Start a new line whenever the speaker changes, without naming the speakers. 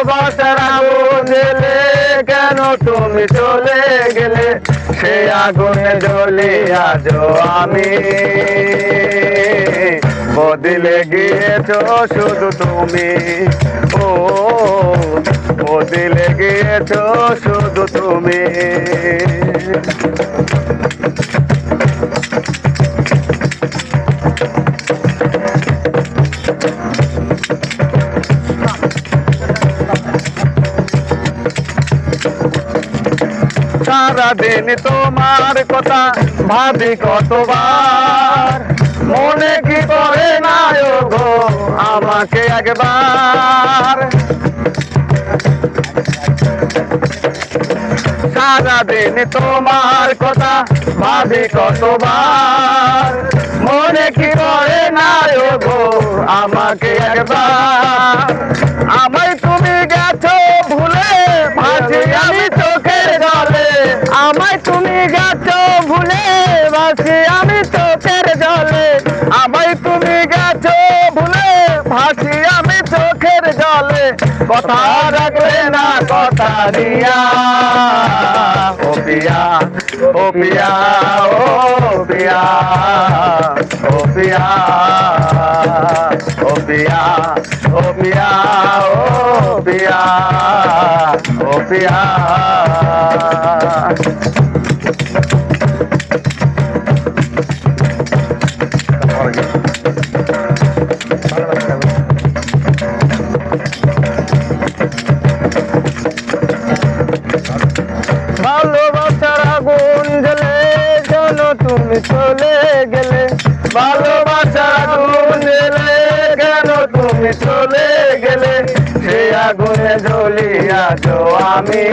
ভালোবাসার আগুন জ্বেলে কেন তুমি চলে গেলে, সে আগুনে জ্বলি আজও আমি। বদলে গিয়েছো শুধু তুমি, ও বদলে গিয়েছো শুধু তুমি। সারাদিন তোমার কথা ভাবি কতবার, মনে কি করে না গো আমাকে একবার। সারাদিন তোমার কথা ভাবি কতবার, মনে কি করে না গো আমাকে একবার। আমায় তুমি গেছো ভুলে ভাসি আমি চোখের জলে, আমায় তুমি গেছো ভুলে ভাসি আমি চোখের জলে, আমায় তুমি গেছো ভুলে ভাসি আমি চোখের জলে। কথা রাখলে না কথা দিয়া, ও পিয়া ও পিয়া ও পিয়া ও পিয়া ও পিয়া ও পিয়া ও পিয়া ও পিয়া। ভালোবাসার আগুন জ্বলে কেন তুমি চলে গেলে, ভালোবাসার আগুন জ্বলে কেন তুমি চলে গেলে, সে আগুনে জ্বলি আজও আমি।